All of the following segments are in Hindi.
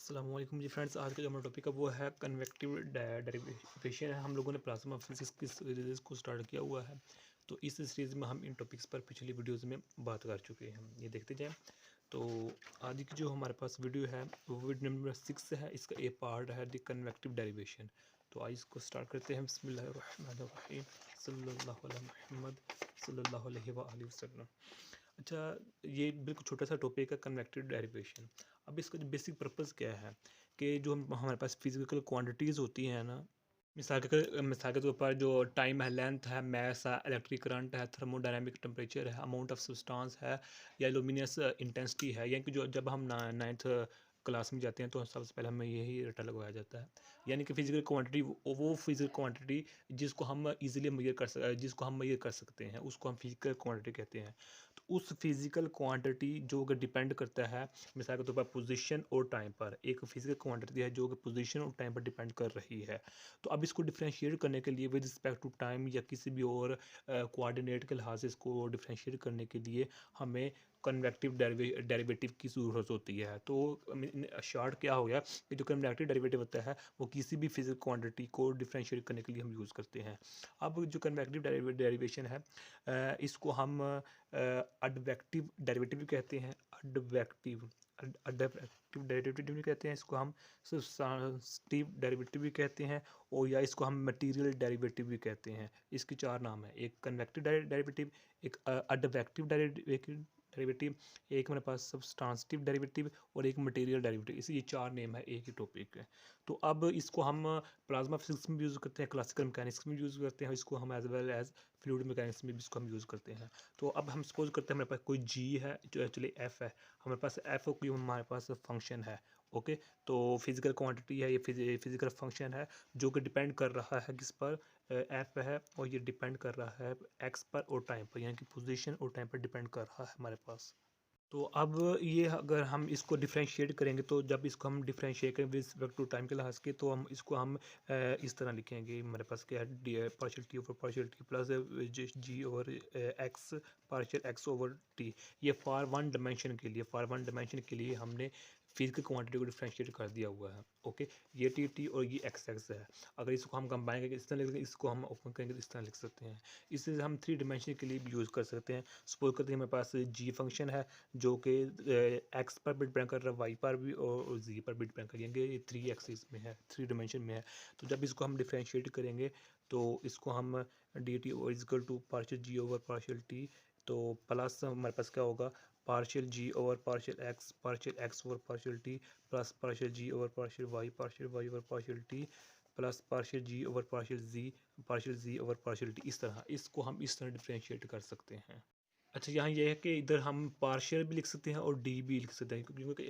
अस्सलाम वालेकुम जी फ्रेंड्स। आज का जो हमारा टॉपिक है वो है कन्वेक्टिव डेरिवेशन है। हम लोगों ने प्लाज्मा फिजिक्स की सीरीज़ को स्टार्ट किया हुआ है, तो इस सीरीज़ में हम इन टॉपिक्स पर पिछली वीडियोज़ में बात कर चुके हैं। ये देखते जाएं। तो आज की जो हमारे पास वीडियो है वो वीडियो नंबर 6 है। इसका ए पार्ट है द कन्वेक्टिव डेरिवेशन। तो आज इसको स्टार्ट करते हैं। बिस्मिल्लाहिर्रहमानिर्रहीम सल्लल्लाहु अला मुहम्मद सल्लल्लाहु अलैहि वसल्लम। अच्छा, ये बिल्कुल छोटा सा टॉपिक है कन्वेक्टिव डेरिवेशन। अब इसका जो बेसिक पर्पस क्या है कि जो हमारे पास फिजिकल क्वांटिटीज़ होती हैं ना, मिसाल के तौर पर जो टाइम है, लेंथ है, मास है, इलेक्ट्रिक करंट है, थर्मोडायनामिक टेम्परेचर है, अमाउंट ऑफ सब्सटेंस है, या लुमिनस इंटेंसिटी है। यानी कि जो जब हम नाइन्थ क्लास में जाते हैं तो सबसे पहले हमें यही रटा लगवाया जाता है। यानी कि फिजिकल क्वांटिटी, वो फिजिकल क्वांटिटी जिसको हम इजीली मेजर कर सकते हैं, उसको हम फिजिकल क्वांटिटी कहते हैं। तो उस फिजिकल क्वांटिटी जो कि डिपेंड करता है मिसाल के तौर पर पोजीशन और टाइम पर, एक फिजिकल क्वांटिटी है जो कि पोजीशन और टाइम पर डिपेंड कर रही है। तो अब इसको डिफ्रेंशिएट करने के लिए विद रिस्पेक्ट टू टाइम या किसी भी और कोऑर्डिनेट के लिहाज से इसको डिफ्रेंशिएट करने के लिए हमें कन्वेक्टिव डेरिवेटिव की ज़रूरत होती है। तो शॉर्ट क्या हो गया कि जो कन्वेक्टिव डेरिवेटिव होता है वो किसी भी फिजिकल क्वांटिटी को डिफ्रेंशिएट करने के लिए हम यूज़ करते हैं। अब जो कन्वेक्टिव डेरिवेशन है, इसको हम एडवेक्टिव डेरिवेटिव भी कहते हैं। एडवेक्टिव एडवेक्टिव डेरिवेटिव भी कहते हैं, इसको हम सब्स्टिट्यूटिव डेरिवेटिव भी कहते हैं, और या इसको हम मटेरियल डेरिवेटिव भी कहते हैं। इसके चार नाम है, एक कन्वेक्टिव डेरिवेटिव, एक एडवेक्टिव डेरिवेटिव, एक हमारे पास सब्सटेंटिव डेरिवेटिव, और एक मटेरियल डेरिवेटिव। इसी ये चार नेम है एक ही टॉपिक है। तो अब इसको हम प्लाज्मा फिजिक्स में यूज़ करते हैं, क्लासिकल मैकेनिक्स में यूज़ करते हैं, इसको हम as well as fluid mechanics में भी इसको हम यूज़ करते हैं। तो अब हम सपोज करते हैं हमारे पास कोई जी है जो एक्चुअली एफ है, हमारे पास एफ की हमारे पास फंक्शन है। ओके, तो फिजिकल क्वांटिटी है, ये फिजिकल फंक्शन है जो कि डिपेंड कर रहा है किस पर, एफ है, और ये डिपेंड कर रहा है एक्स पर और टाइम पर, यानी कि पोजीशन और टाइम पर डिपेंड कर रहा है हमारे पास। तो अब ये अगर हम इसको डिफरेंशिएट करेंगे, तो जब इसको हम डिफरेंशिएट करेंगे विद रिस्पेक्ट टू टाइम के लिहाज के, तो हम इसको इस तरह लिखेंगे। हमारे पास क्या है, partial T over partial T plus G over X partial X over T. ये फॉर वन डायमेंशन के लिए हमने फिजिकल क्वांटिटी को डिफरेंशिएट कर दिया हुआ है। ओके, ये टी टी और ये एक्स एक्स है। अगर इसको हम कंबाइन करके इस तरह लिख, इसको हम ओपन करेंगे तो इस तरह लिख सकते हैं। इससे हम थ्री डायमेंशन के लिए भी यूज़ कर सकते हैं। सपोज करते हैं हमारे पास जी फंक्शन है जो कि एक्स पर भी डिपेंड कर रहा है, वाई पर भी, और जी पर भी डिपेंड करेंगे। ये थ्री एक्सिस में है, थ्री डायमेंशन में है। तो जब इसको हम डिफ्रेंशिएट करेंगे तो इसको हम D T equal to partial G over partial T, तो प्लस हमारे पास क्या होगा, partial G over partial X over partial T, plus partial Y over partial T, plus partial G over partial G over partial T. इस तरह इसको हम इस तरह डिफ्रेंशिएट कर सकते हैं। अच्छा, यहाँ ये है कि इधर हम पार्शियल भी लिख सकते हैं और डी भी लिख सकते हैं, क्योंकि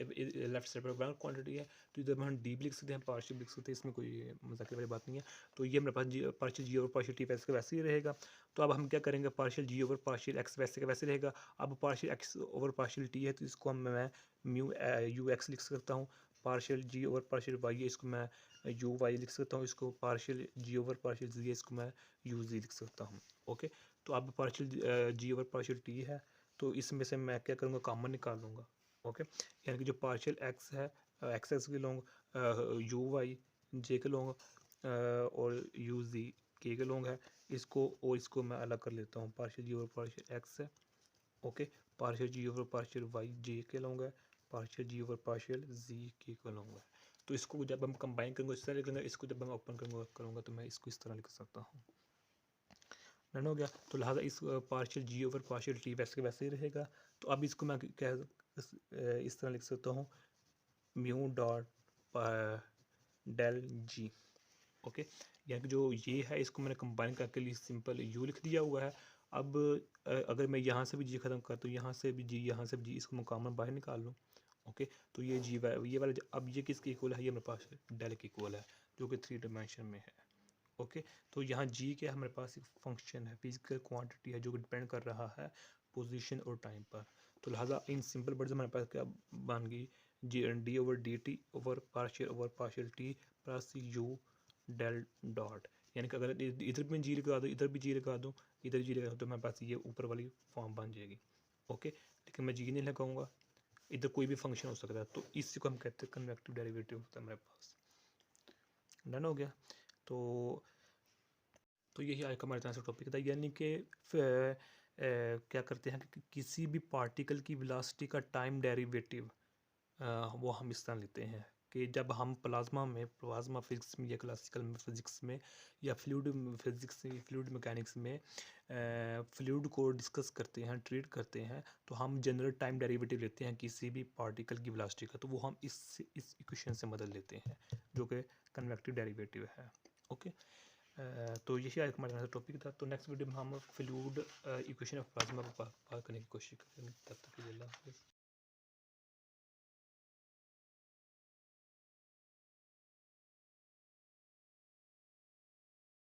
लेफ्ट साइड पर बराबर क्वांटिटी है, तो इधर हम डी भी लिख सकते हैं, पार्शियल भी लिख सकते हैं। इसमें कोई मजाक वाली बात नहीं है। तो ये मेरे पास partial G over partial T वैसे का वैसे ही रहेगा। तो अब हम क्या करेंगे, partial G over partial x वैसे का वैसे रहेगा। अब partial X over partial T है, तो इसको हम मैं म्यू यू एक्स लिख सकता हूँ। Partial G over partial Y है, इसको मैं यू वाई लिख सकता हूँ। इसको पार्शियल जी ओवर पार्शियल जी है, इसको मैं यू जी लिख सकता हूँ। ओके, तो अब partial G over partial T है, तो इसमें से मैं क्या करूँगा, कॉमन निकाल लूँगा। ओके, यानी कि जो पार्शियल एक्स है, एक्स एक्स के लूँगा, यू वाई जे के लूँगा, और यू जी के लूँगा है। इसको और इसको मैं अलग कर लेता हूँ, partial G over partial x है। Okay, partial G over partial Y जे के लूँगा, पार्शियल जी ओवर पार्शियल जी के लूँगा। तो इसको जब हम कंबाइन करेंगे इस तरह लिखेंगे, इसको जब मैं ओपन करूँगा तो मैं इसको इस तरह लिख सकता हूँ। डन हो गया। तो लिहाजा इस partial G over partial T वैसे के वैसे ही रहेगा। तो अब इसको मैं इस तरह लिख सकता हूँ, म्यू डॉट डेल जी। ओके, यानी कि जो ये है इसको मैंने कंबाइन करके लिए सिंपल यू लिख दिया हुआ है। अब अगर मैं यहाँ से भी जी ख़त्म कर, तो यहाँ से भी जी, यहाँ से भी जी, इसको मुकामल बाहर निकाल लूँ। ओके, तो ये जी ये वाला अब ये किसके इक्वल है, ये मेरे पास डेल के इक्वल है, जो कि थ्री डायमेंशन में है। ओके, तो यहाँ जी क्या हमारे पास एक फंक्शन है, फिजिकल क्वांटिटी है जो कि डिपेंड कर रहा है पोजीशन और टाइम पर। तो लिहाजा इन सिंपल वर्ड्स हमारे पास क्या बन गई, g d over d t over partial T plus u del dot. यानी कि अगर इधर भी जी लगा दो, इधर भी जी लगा दूँ, इधर जी लगा दूँ, तो हमारे पास ये ऊपर वाली फॉर्म बन जाएगी। ओके, लेकिन मैं जी नहीं लगाऊंगा, इधर कोई भी फंक्शन हो सकता है, तो इसी को हम कहते हैं कन्वेक्टिव डेरिवेटिव होता है हमारे पास। डन हो गया। तो यही आज का हमारे तरह से टॉपिक था, यानी कि क्या करते हैं कि किसी भी पार्टिकल की वेलोसिटी का टाइम डेरिवेटिव वो हम इस तरह लेते हैं कि जब हम प्लाज्मा फिजिक्स में या क्लासिकल फिजिक्स में या फ्लूइड फिजिक्स फ्लूइड मैकेनिक्स में फ्लूइड को डिस्कस करते हैं, ट्रीट करते हैं, तो हम जनरल टाइम डेरिवेटिव लेते हैं किसी भी पार्टिकल की वेलोसिटी का, तो वो हम इस इक्वेशन से मदद लेते हैं जो कि कन्वेक्टिव डेरिवेटिव है। ओके। तो यही आज हमारा टॉपिक था। तो नेक्स्ट वीडियो में हम फ्लूइड इक्वेशन ऑफ प्लाज्मा पर बात करने की कोशिश करेंगे। तब तक के लिए अल्लाह हाफ़िज़।